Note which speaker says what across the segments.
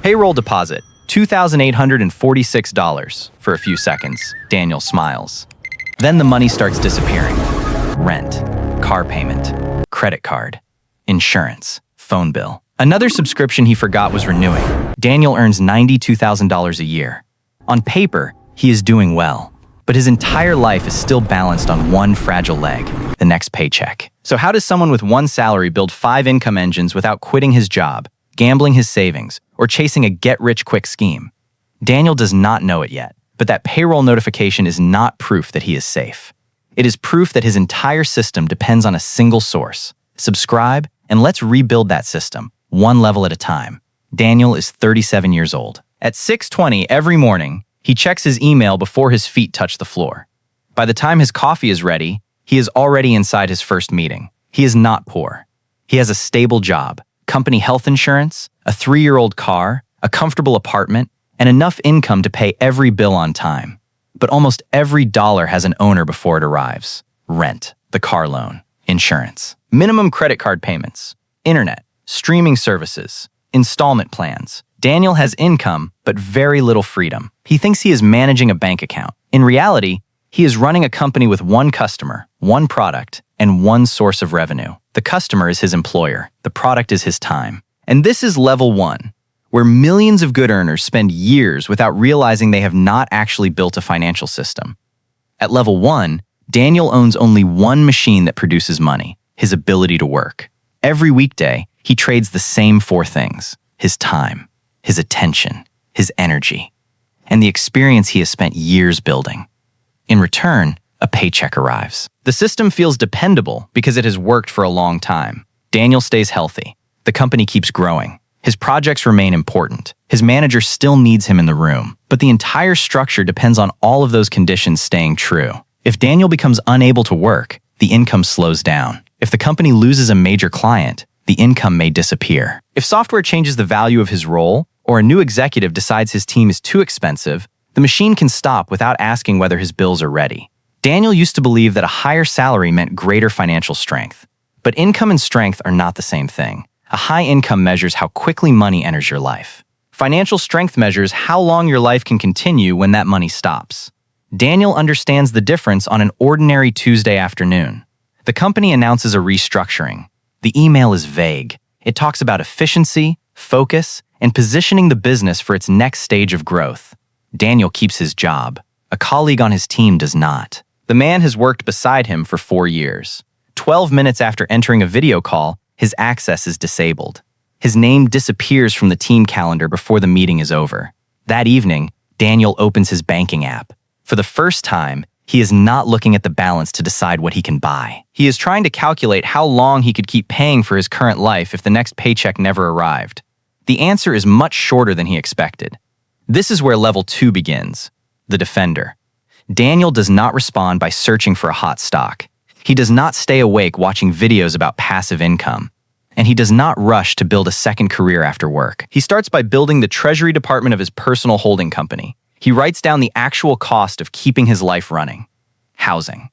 Speaker 1: Payroll deposit, $2,846. For a few seconds, Daniel smiles. Then the money starts disappearing. Rent, car payment, credit card, insurance, phone bill. Another subscription he forgot was renewing. Daniel earns $92,000 a year. On paper, he is doing well, but his entire life is still balanced on one fragile leg, the next paycheck. So how does someone with one salary build 5 income engines without quitting his job, gambling his savings, or chasing a get-rich-quick scheme? Daniel does not know it yet, but that payroll notification is not proof that he is safe. It is proof that his entire system depends on a single source. Subscribe, and let's rebuild that system, one level at a time. Daniel is 37 years old. At 6:20 every morning, he checks his email before his feet touch the floor. By the time his coffee is ready, he is already inside his first meeting. He is not poor. He has a stable job, company health insurance, a 3-year-old car, a comfortable apartment, and enough income to pay every bill on time. But almost every dollar has an owner before it arrives. Rent, the car loan, insurance, minimum credit card payments, internet, streaming services, installment plans. Daniel has income, but very little freedom. He thinks he is managing a bank account. In reality, he is running a company with one customer, one product, and one source of revenue. The customer is his employer. The product is his time. And this is level 1, where millions of good earners spend years without realizing they have not actually built a financial system. At level 1, Daniel owns only one machine that produces money, his ability to work. Every weekday, he trades the same 4 things: his time, his attention, his energy, and the experience he has spent years building. In return, a paycheck arrives. The system feels dependable because it has worked for a long time. Daniel stays healthy. The company keeps growing. His projects remain important. His manager still needs him in the room, but the entire structure depends on all of those conditions staying true. If Daniel becomes unable to work, the income slows down. If the company loses a major client, the income may disappear. If software changes the value of his role, or a new executive decides his team is too expensive, the machine can stop without asking whether his bills are ready. Daniel used to believe that a higher salary meant greater financial strength. But income and strength are not the same thing. A high income measures how quickly money enters your life. Financial strength measures how long your life can continue when that money stops. Daniel understands the difference on an ordinary Tuesday afternoon. The company announces a restructuring. The email is vague. It talks about efficiency, focus, and positioning the business for its next stage of growth. Daniel keeps his job. A colleague on his team does not. The man has worked beside him for 4 years. 12 minutes after entering a video call, his access is disabled. His name disappears from the team calendar before the meeting is over. That evening, Daniel opens his banking app. For the first time, he is not looking at the balance to decide what he can buy. He is trying to calculate how long he could keep paying for his current life if the next paycheck never arrived. The answer is much shorter than he expected. This is where level 2 begins, the defender. Daniel does not respond by searching for a hot stock. He does not stay awake watching videos about passive income. And he does not rush to build a second career after work. He starts by building the treasury department of his personal holding company. He writes down the actual cost of keeping his life running: housing,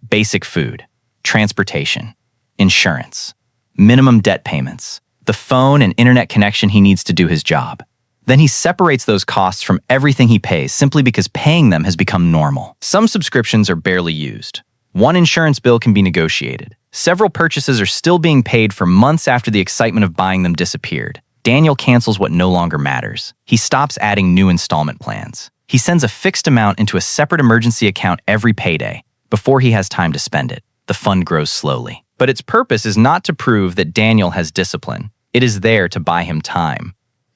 Speaker 1: basic food, transportation, insurance, minimum debt payments, the phone and internet connection he needs to do his job. Then he separates those costs from everything he pays simply because paying them has become normal. Some subscriptions are barely used. One insurance bill can be negotiated. Several purchases are still being paid for months after the excitement of buying them disappeared. Daniel cancels what no longer matters. He stops adding new installment plans. He sends a fixed amount into a separate emergency account every payday before he has time to spend it. The fund grows slowly. But its purpose is not to prove that Daniel has discipline. It is there to buy him time.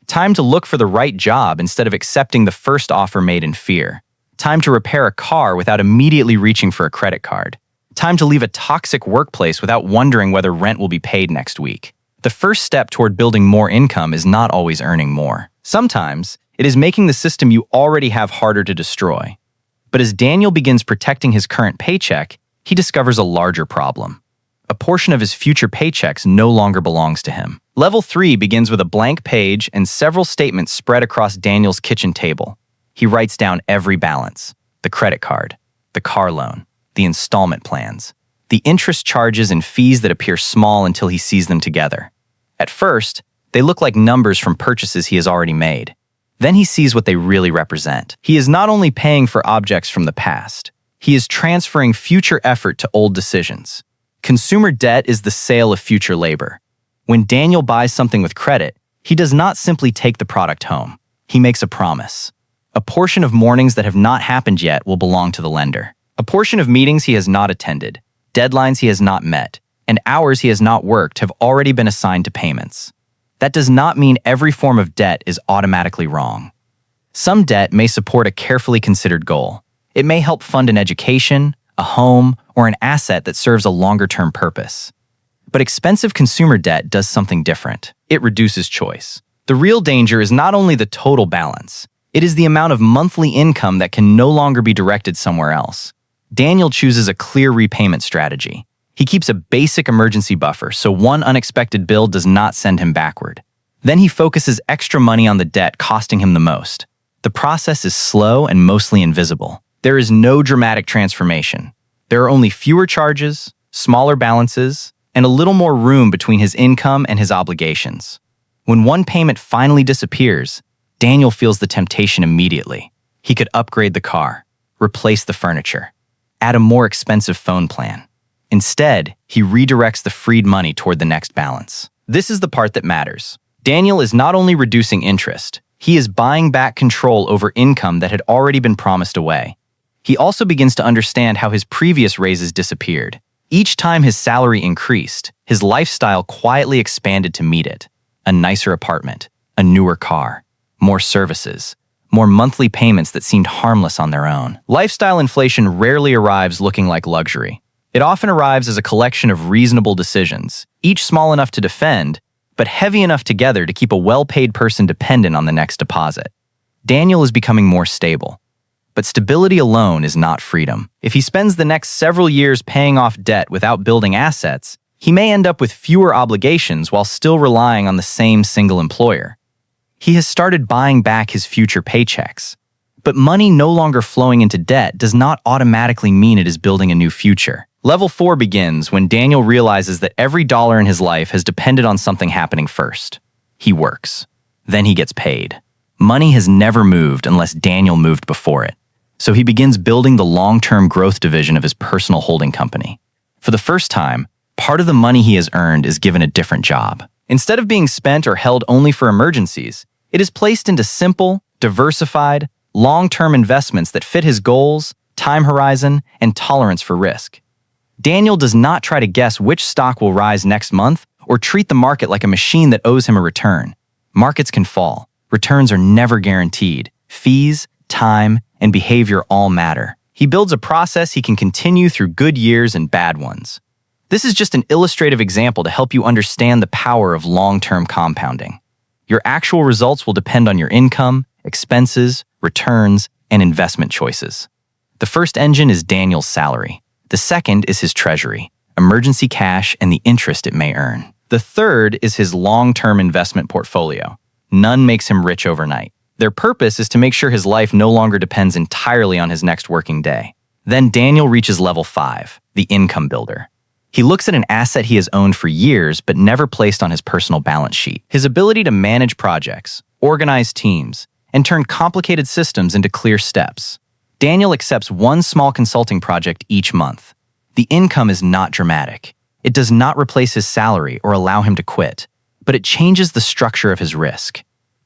Speaker 1: Time to look for the right job instead of accepting the first offer made in fear. Time to repair a car without immediately reaching for a credit card. Time to leave a toxic workplace without wondering whether rent will be paid next week. The first step toward building more income is not always earning more. Sometimes, it is making the system you already have harder to destroy. But as Daniel begins protecting his current paycheck, he discovers a larger problem. A portion of his future paychecks no longer belongs to him. Level 3 begins with a blank page and several statements spread across Daniel's kitchen table. He writes down every balance: the credit card, the car loan, the installment plans, the interest charges and fees that appear small until he sees them together. At first, They look like numbers from purchases he has already made. Then he sees what they really represent. He is not only paying for objects from the past, he is transferring future effort to old decisions. Consumer debt is the sale of future labor. When Daniel buys something with credit, he does not simply take the product home. He makes a promise. A portion of mornings that have not happened yet will belong to the lender. A portion of meetings he has not attended, deadlines he has not met, and hours he has not worked have already been assigned to payments. That does not mean every form of debt is automatically wrong. Some debt may support a carefully considered goal. It may help fund an education, a home, or an asset that serves a longer-term purpose. But expensive consumer debt does something different. It reduces choice. The real danger is not only the total balance, it is the amount of monthly income that can no longer be directed somewhere else. Daniel chooses a clear repayment strategy. He keeps a basic emergency buffer so one unexpected bill does not send him backward. Then he focuses extra money on the debt costing him the most. The process is slow and mostly invisible. There is no dramatic transformation. There are only fewer charges, smaller balances, and a little more room between his income and his obligations. When one payment finally disappears, Daniel feels the temptation immediately. He could upgrade the car, replace the furniture, add a more expensive phone plan. Instead, he redirects the freed money toward the next balance. This is the part that matters. Daniel is not only reducing interest, he is buying back control over income that had already been promised away. He also begins to understand how his previous raises disappeared. Each time his salary increased, his lifestyle quietly expanded to meet it. A nicer apartment, a newer car, more services, more monthly payments that seemed harmless on their own. Lifestyle inflation rarely arrives looking like luxury. It often arrives as a collection of reasonable decisions, each small enough to defend, but heavy enough together to keep a well-paid person dependent on the next deposit. Daniel is becoming more stable. But stability alone is not freedom. If he spends the next several years paying off debt without building assets, he may end up with fewer obligations while still relying on the same single employer. He has started buying back his future paychecks. But money no longer flowing into debt does not automatically mean it is building a new future. Level 4 begins when Daniel realizes that every dollar in his life has depended on something happening first. He works. Then he gets paid. Money has never moved unless Daniel moved before it. So he begins building the long-term growth division of his personal holding company. For the first time, part of the money he has earned is given a different job. Instead of being spent or held only for emergencies, it is placed into simple, diversified, long-term investments that fit his goals, time horizon, and tolerance for risk. Daniel does not try to guess which stock will rise next month or treat the market like a machine that owes him a return. Markets can fall. Returns are never guaranteed. Fees, time, and behavior all matter. He builds a process he can continue through good years and bad ones. This is just an illustrative example to help you understand the power of long-term compounding. Your actual results will depend on your income, expenses, returns, and investment choices. The first engine is Daniel's salary. The second is his treasury, emergency cash, and the interest it may earn. The third is his long-term investment portfolio. None makes him rich overnight. Their purpose is to make sure his life no longer depends entirely on his next working day. Then Daniel reaches level 5, the income builder. He looks at an asset he has owned for years but never placed on his personal balance sheet. His ability to manage projects, organize teams, and turn complicated systems into clear steps. Daniel accepts one small consulting project each month. The income is not dramatic. It does not replace his salary or allow him to quit, but it changes the structure of his risk.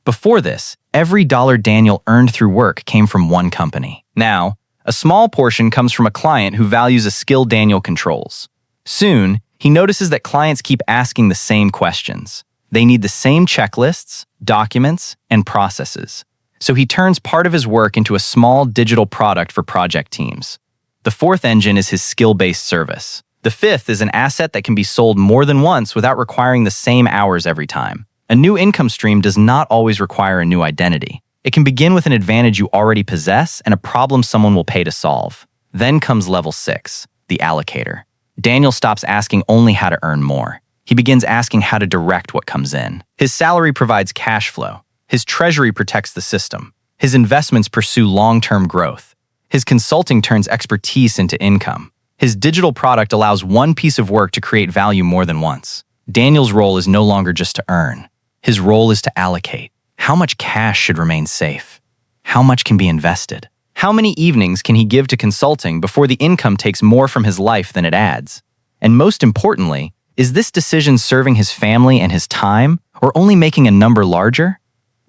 Speaker 1: Before this, every dollar Daniel earned through work came from one company. Now, a small portion comes from a client who values a skill Daniel controls. Soon, he notices that clients keep asking the same questions. They need the same checklists, documents, and processes. So he turns part of his work into a small digital product for project teams. The fourth engine is his skill-based service. The fifth is an asset that can be sold more than once without requiring the same hours every time. A new income stream does not always require a new identity. It can begin with an advantage you already possess and a problem someone will pay to solve. Then comes level 6, the allocator. Daniel stops asking only how to earn more. He begins asking how to direct what comes in. His salary provides cash flow. His treasury protects the system. His investments pursue long-term growth. His consulting turns expertise into income. His digital product allows one piece of work to create value more than once. Daniel's role is no longer just to earn. His role is to allocate. How much cash should remain safe? How much can be invested? How many evenings can he give to consulting before the income takes more from his life than it adds? And most importantly, is this decision serving his family and his time, or only making a number larger?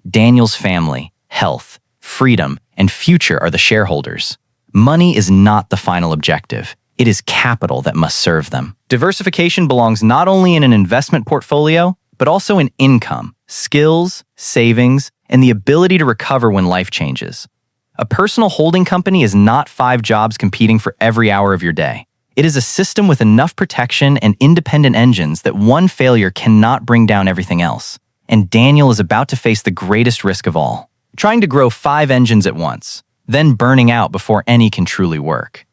Speaker 1: Daniel's family, health, freedom, and future are the shareholders. Money is not the final objective. It is capital that must serve them. Diversification belongs not only in an investment portfolio, but also in income, skills, savings, and the ability to recover when life changes. A personal holding company is not 5 jobs competing for every hour of your day. It is a system with enough protection and independent engines that one failure cannot bring down everything else. And Daniel is about to face the greatest risk of all, trying to grow 5 engines at once, then burning out before any can truly work.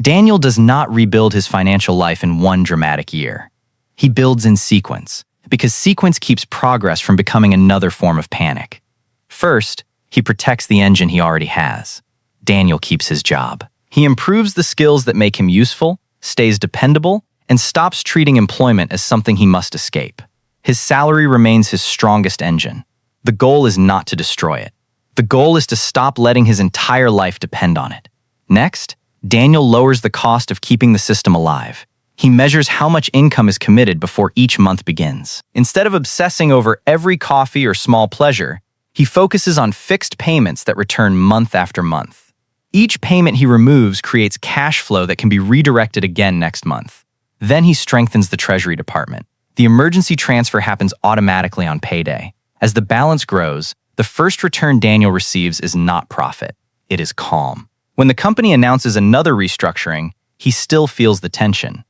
Speaker 1: Daniel does not rebuild his financial life in one dramatic year. He builds in sequence, because sequence keeps progress from becoming another form of panic. First, he protects the engine he already has. Daniel keeps his job. He improves the skills that make him useful, stays dependable, and stops treating employment as something he must escape. His salary remains his strongest engine. The goal is not to destroy it. The goal is to stop letting his entire life depend on it. Next, Daniel lowers the cost of keeping the system alive. He measures how much income is committed before each month begins. Instead of obsessing over every coffee or small pleasure, he focuses on fixed payments that return month after month. Each payment he removes creates cash flow that can be redirected again next month. Then he strengthens the Treasury Department. The emergency transfer happens automatically on payday. As the balance grows, the first return Daniel receives is not profit. It is calm. When the company announces another restructuring, he still feels the tension.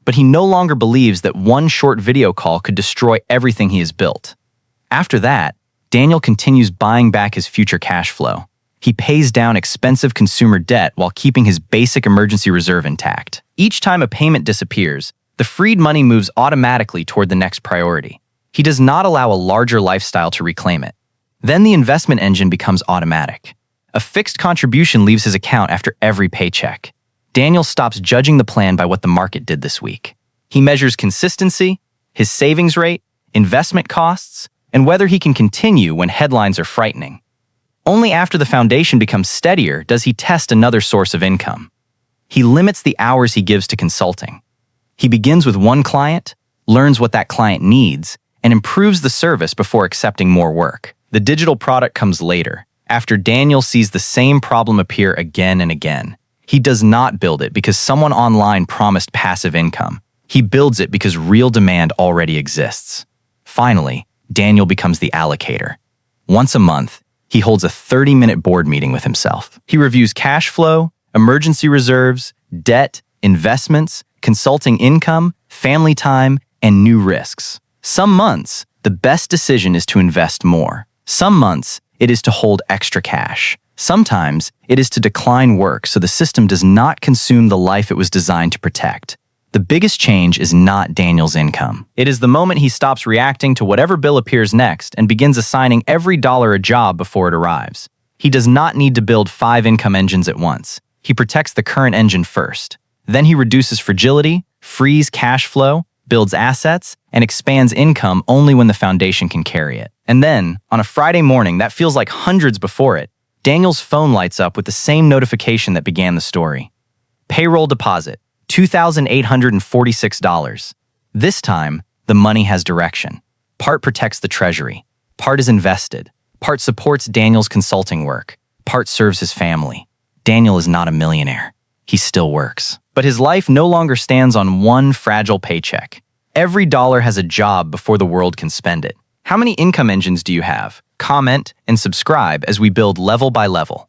Speaker 1: But he no longer believes that one short video call could destroy everything he has built. After that, Daniel continues buying back his future cash flow. He pays down expensive consumer debt while keeping his basic emergency reserve intact. Each time a payment disappears, the freed money moves automatically toward the next priority. He does not allow a larger lifestyle to reclaim it. Then the investment engine becomes automatic. A fixed contribution leaves his account after every paycheck. Daniel stops judging the plan by what the market did this week. He measures consistency, his savings rate, investment costs, and whether he can continue when headlines are frightening. Only after the foundation becomes steadier does he test another source of income. He limits the hours he gives to consulting. He begins with one client, learns what that client needs, and improves the service before accepting more work. The digital product comes later, after Daniel sees the same problem appear again and again. He does not build it because someone online promised passive income. He builds it because real demand already exists. Finally, Daniel becomes the allocator. Once a month, he holds a 30-minute board meeting with himself. He reviews cash flow, emergency reserves, debt, investments, consulting income, family time, and new risks. Some months, the best decision is to invest more. Some months, it is to hold extra cash. Sometimes, it is to decline work so the system does not consume the life it was designed to protect. The biggest change is not Daniel's income. It is the moment he stops reacting to whatever bill appears next and begins assigning every dollar a job before it arrives. He does not need to build 5 income engines at once. He protects the current engine first. Then he reduces fragility, frees cash flow, builds assets, and expands income only when the foundation can carry it. And then, on a Friday morning that feels like hundreds before it, Daniel's phone lights up with the same notification that began the story. Payroll deposit, $2,846. This time, the money has direction. Part protects the treasury. Part is invested. Part supports Daniel's consulting work. Part serves his family. Daniel is not a millionaire. He still works. But his life no longer stands on one fragile paycheck. Every dollar has a job before the world can spend it. How many income engines do you have? Comment and subscribe as we build level by level.